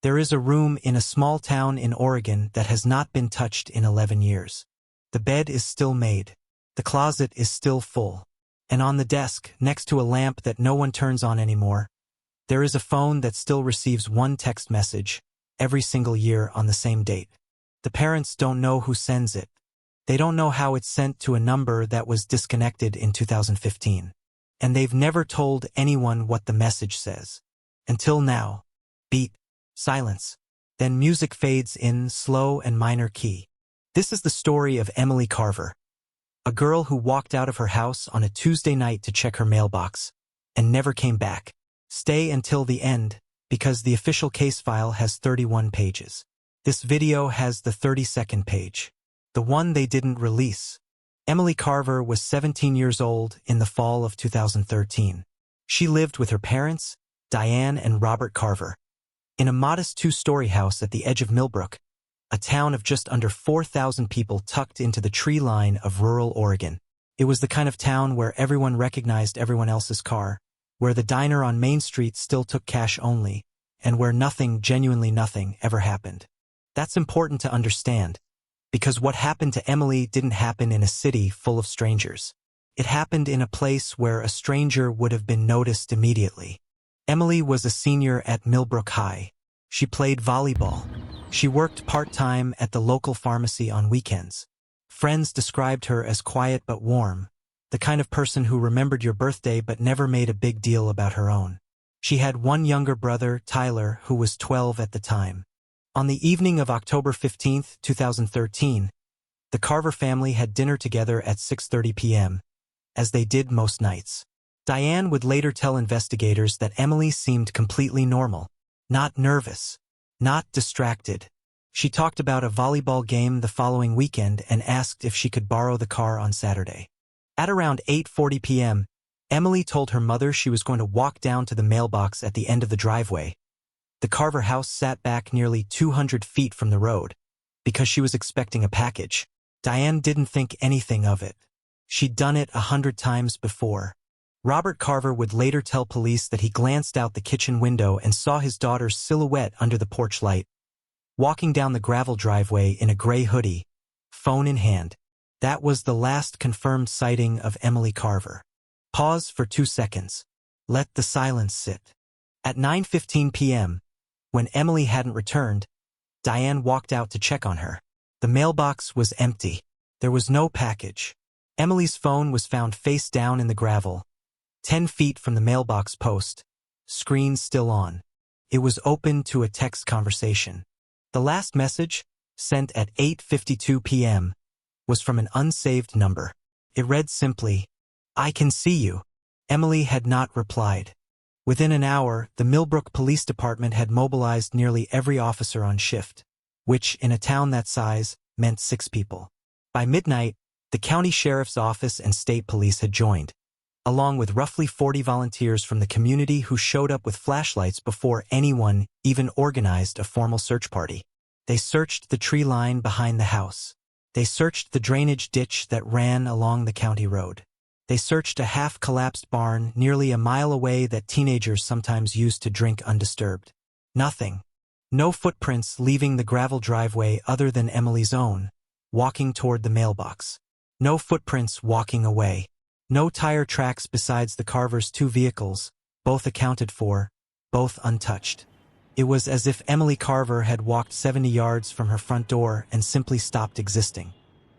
There is a room in a small town in Oregon that has not been touched in 11 years. The bed is still made. The closet is still full. And on the desk, next to a lamp that no one turns on anymore, there is a phone that still receives one text message every single year on the same date. The parents don't know who sends it. They don't know how it's sent to a number that was disconnected in 2015. And they've never told anyone what the message says. Until now. Beat. Silence. Then music fades in slow and minor key. This is the story of Emily Carver, a girl who walked out of her house on a Tuesday night to check her mailbox and never came back. Stay until the end, because the official case file has 31 pages. This video has the 32nd page, the one they didn't release. Emily Carver was 17 years old in the fall of 2013. She lived with her parents, Diane and Robert Carver, in a modest two-story house at the edge of Millbrook, a town of just under 4,000 people tucked into the tree line of rural Oregon. It was the kind of town where everyone recognized everyone else's car, where the diner on Main Street still took cash only, and where nothing, genuinely nothing, ever happened. That's important to understand, because what happened to Emily didn't happen in a city full of strangers. It happened in a place where a stranger would have been noticed immediately. Emily was a senior at Millbrook High. She played volleyball. She worked part-time at the local pharmacy on weekends. Friends described her as quiet but warm, the kind of person who remembered your birthday but never made a big deal about her own. She had one younger brother, Tyler, who was 12 at the time. On the evening of October 15, 2013, the Carver family had dinner together at 6:30 p.m., as they did most nights. Diane would later tell investigators that Emily seemed completely normal, not nervous, not distracted. She talked about a volleyball game the following weekend and asked if she could borrow the car on Saturday. At around 8:40 p.m., Emily told her mother she was going to walk down to the mailbox at the end of the driveway. The Carver house sat back nearly 200 feet from the road, because she was expecting a package. Diane didn't think anything of it. She'd done it 100 times before. Robert Carver would later tell police that he glanced out the kitchen window and saw his daughter's silhouette under the porch light, walking down the gravel driveway in a gray hoodie, phone in hand. That was the last confirmed sighting of Emily Carver. Pause for 2 seconds. Let the silence sit. At 9:15 p.m., when Emily hadn't returned, Diane walked out to check on her. The mailbox was empty. There was no package. Emily's phone was found face down in the gravel, 10 feet from the mailbox post, screen still on. It was open to a text conversation. The last message, sent at 8:52 p.m., was from an unsaved number. It read simply, "I can see you." Emily had not replied. Within an hour, the Millbrook Police Department had mobilized nearly every officer on shift, which, in a town that size, meant 6 people. By midnight, the county sheriff's office and state police had joined, along with roughly 40 volunteers from the community who showed up with flashlights before anyone even organized a formal search party. They searched the tree line behind the house. They searched the drainage ditch that ran along the county road. They searched a half-collapsed barn nearly a mile away that teenagers sometimes used to drink undisturbed. Nothing. No footprints leaving the gravel driveway other than Emily's own, walking toward the mailbox. No footprints walking away. No tire tracks besides the Carvers' 2 vehicles, both accounted for, both untouched. It was as if Emily Carver had walked 70 yards from her front door and simply stopped existing.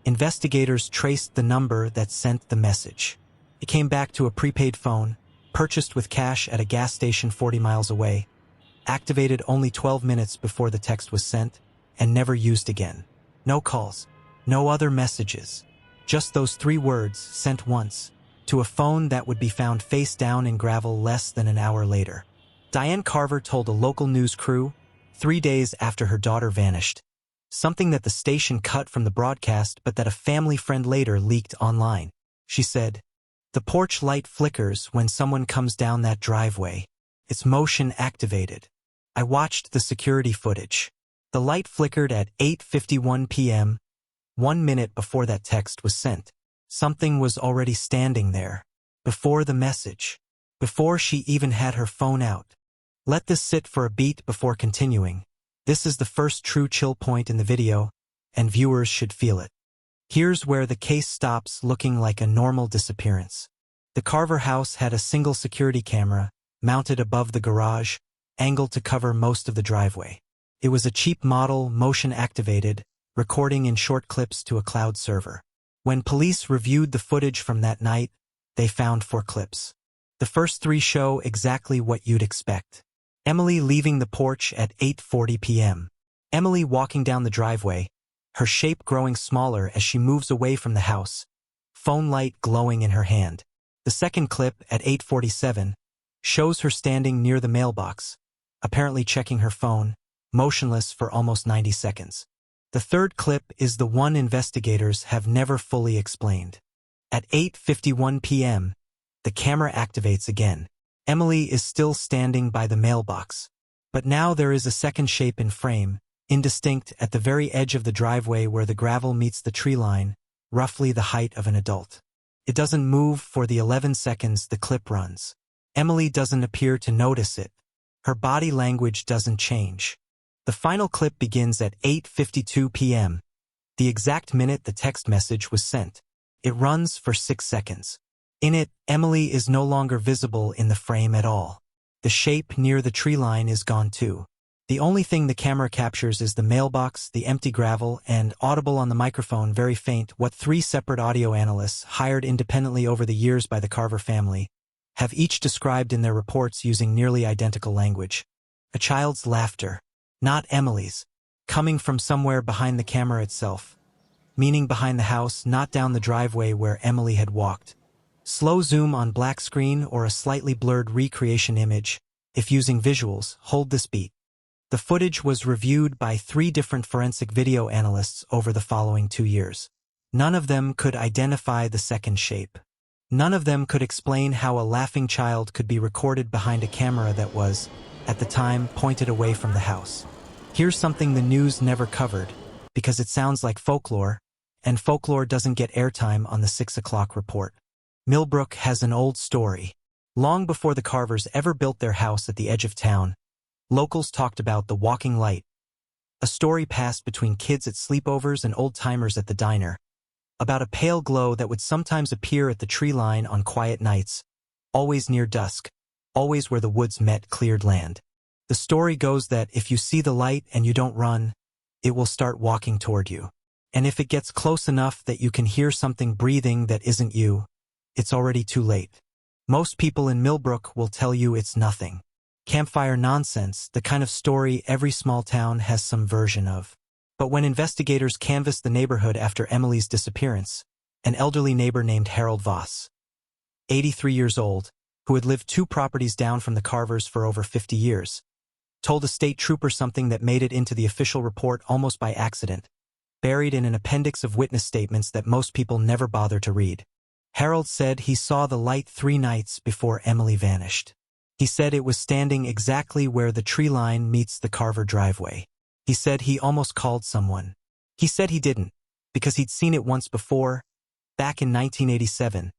Investigators traced the number that sent the message. It came back to a prepaid phone, purchased with cash at a gas station 40 miles away, activated only 12 minutes before the text was sent, and never used again. No calls, no other messages. Just those 3 words, sent once, to a phone that would be found face down in gravel less than an hour later. Diane Carver told a local news crew, 3 days after her daughter vanished, something that the station cut from the broadcast but that a family friend later leaked online. She said, "The porch light flickers when someone comes down that driveway. It's motion activated. I watched the security footage. The light flickered at 8:51 p.m., 1 minute before that text was sent. Something was already standing there, before the message, before she even had her phone out." Let this sit for a beat before continuing. This is the first true chill point in the video, and viewers should feel it. Here's where the case stops looking like a normal disappearance. The Carver house had a single security camera, mounted above the garage, angled to cover most of the driveway. It was a cheap model, motion-activated, recording in short clips to a cloud server. When police reviewed the footage from that night, they found 4 clips. The first 3 show exactly what you'd expect. Emily leaving the porch at 8:40 p.m. Emily walking down the driveway, her shape growing smaller as she moves away from the house, phone light glowing in her hand. The second clip, at 8:47, shows her standing near the mailbox, apparently checking her phone, motionless for almost 90 seconds. The third clip is the one investigators have never fully explained. At 8:51 p.m., the camera activates again. Emily is still standing by the mailbox. But now there is a second shape in frame, indistinct at the very edge of the driveway where the gravel meets the tree line, roughly the height of an adult. It doesn't move for the 11 seconds the clip runs. Emily doesn't appear to notice it. Her body language doesn't change. The final clip begins at 8:52 p.m., the exact minute the text message was sent. It runs for 6 seconds. In it, Emily is no longer visible in the frame at all. The shape near the tree line is gone too. The only thing the camera captures is the mailbox, the empty gravel, and, audible on the microphone very faint, what 3 separate audio analysts, hired independently over the years by the Carver family, have each described in their reports using nearly identical language. A child's laughter, not Emily's, coming from somewhere behind the camera itself, meaning behind the house, not down the driveway where Emily had walked. Slow zoom on black screen or a slightly blurred recreation image, if using visuals, hold this beat. The footage was reviewed by 3 different forensic video analysts over the following 2 years. None of them could identify the second shape. None of them could explain how a laughing child could be recorded behind a camera that was, at the time, pointed away from the house. Here's something the news never covered, because it sounds like folklore, and folklore doesn't get airtime on the 6 o'clock report. Millbrook has an old story. Long before the Carvers ever built their house at the edge of town, locals talked about the walking light, a story passed between kids at sleepovers and old-timers at the diner, about a pale glow that would sometimes appear at the tree line on quiet nights, always near dusk, always where the woods met cleared land. The story goes that if you see the light and you don't run, it will start walking toward you. And if it gets close enough that you can hear something breathing that isn't you, it's already too late. Most people in Millbrook will tell you it's nothing. Campfire nonsense, the kind of story every small town has some version of. But when investigators canvassed the neighborhood after Emily's disappearance, an elderly neighbor named Harold Voss, 83 years old, who had lived 2 properties down from the Carvers for over 50 years, told a state trooper something that made it into the official report almost by accident, buried in an appendix of witness statements that most people never bother to read. Harold said he saw the light 3 nights before Emily vanished. He said it was standing exactly where the tree line meets the Carver driveway. He said he almost called someone. He said he didn't, because he'd seen it once before, back in 1987.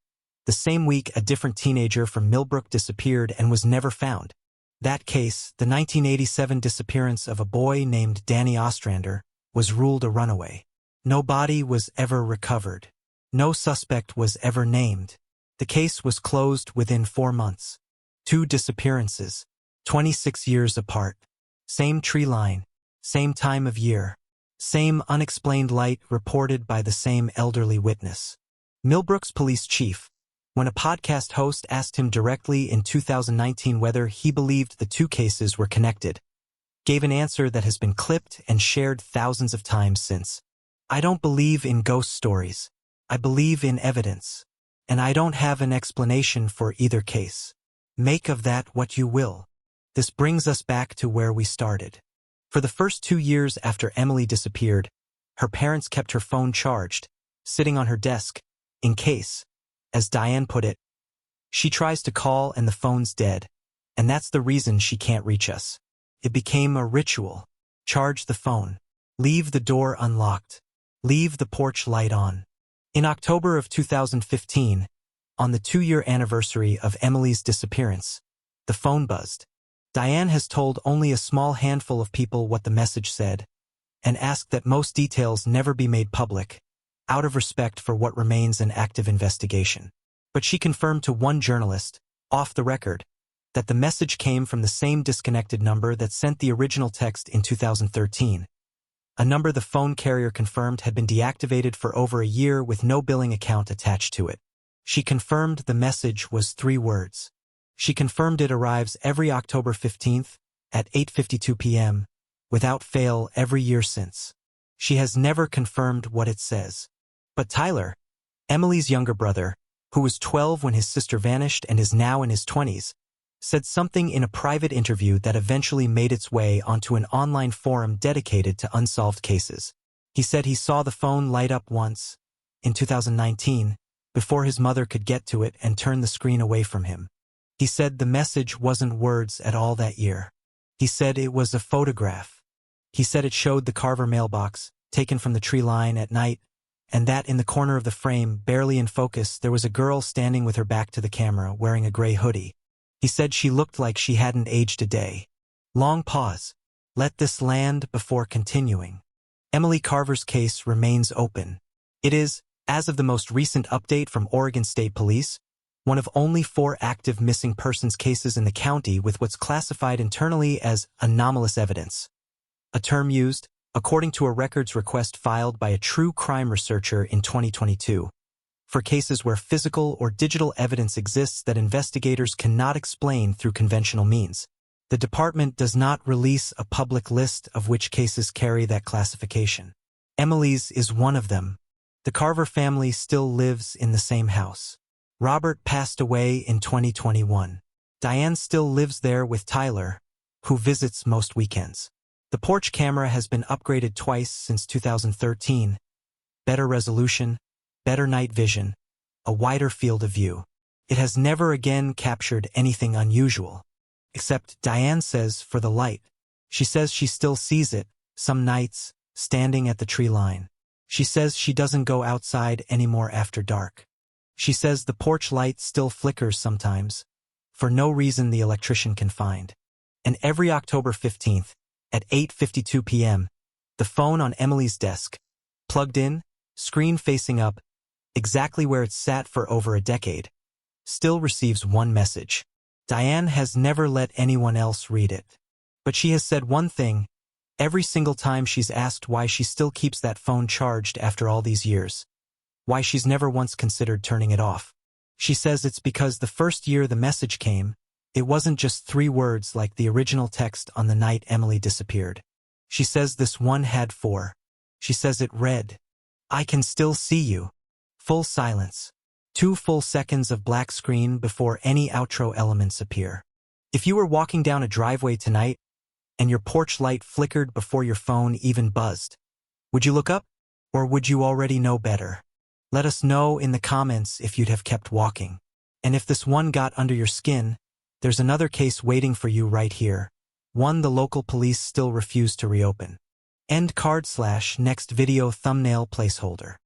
The same week a different teenager from Millbrook disappeared and was never found. That case, the 1987 disappearance of a boy named Danny Ostrander, was ruled a runaway. No body was ever recovered. No suspect was ever named. The case was closed within 4 months. 2 disappearances, 26 years apart. Same tree line, same time of year, same unexplained light reported by the same elderly witness. Millbrook's police chief, when a podcast host asked him directly in 2019 whether he believed the 2 cases were connected, gave an answer that has been clipped and shared thousands of times since. I don't believe in ghost stories. I believe in evidence, and I don't have an explanation for either case. Make of that what you will. This brings us back to where we started. For the first 2 years after Emily disappeared, her parents kept her phone charged, sitting on her desk, in case, as Diane put it, she tries to call and the phone's dead, and that's the reason she can't reach us. It became a ritual. Charge the phone. Leave the door unlocked. Leave the porch light on. In October of 2015, on the 2-year anniversary of Emily's disappearance, the phone buzzed. Diane has told only a small handful of people what the message said, and asked that most details never be made public, out of respect for what remains an active investigation. But she confirmed to one journalist, off the record, that the message came from the same disconnected number that sent the original text in 2013, a number the phone carrier confirmed had been deactivated for over a year with no billing account attached to it. She confirmed the message was 3 words. She confirmed it arrives every October 15th at 8:52 p.m., without fail every year since. She has never confirmed what it says. But Tyler, Emily's younger brother, who was 12 when his sister vanished and is now in his 20s, said something in a private interview that eventually made its way onto an online forum dedicated to unsolved cases. He said he saw the phone light up once, in 2019, before his mother could get to it and turn the screen away from him. He said the message wasn't words at all that year. He said it was a photograph. He said it showed the Carver mailbox, taken from the tree line at night, and that in the corner of the frame, barely in focus, there was a girl standing with her back to the camera, wearing a gray hoodie. He said she looked like she hadn't aged a day. Long pause. Let this land before continuing. Emily Carver's case remains open. It is, as of the most recent update from Oregon State Police, one of only 4 active missing persons cases in the county with what's classified internally as anomalous evidence, a term used, according to a records request filed by a true crime researcher in 2022, for cases where physical or digital evidence exists that investigators cannot explain through conventional means. The department does not release a public list of which cases carry that classification. Emily's is one of them. The Carver family still lives in the same house. Robert passed away in 2021. Diane still lives there with Tyler, who visits most weekends. The porch camera has been upgraded twice since 2013. Better resolution, better night vision, a wider field of view. It has never again captured anything unusual. Except, Diane says, for the light. She says she still sees it, some nights, standing at the tree line. She says she doesn't go outside anymore after dark. She says the porch light still flickers sometimes, for no reason the electrician can find. And every October 15th, at 8:52 p.m., the phone on Emily's desk, plugged in, screen facing up, exactly where it's sat for over a decade, still receives one message. Diane has never let anyone else read it. But she has said one thing, every single time she's asked why she still keeps that phone charged after all these years, why she's never once considered turning it off. She says it's because the first year the message came, it wasn't just 3 words like the original text on the night Emily disappeared. She says this one had 4. She says it read, "I can still see you." Full silence. 2 full seconds of black screen before any outro elements appear. If you were walking down a driveway tonight, and your porch light flickered before your phone even buzzed, would you look up? Or would you already know better? Let us know in the comments if you'd have kept walking. And if this one got under your skin, there's another case waiting for you right here. One the local police still refuse to reopen. End card / next video thumbnail placeholder.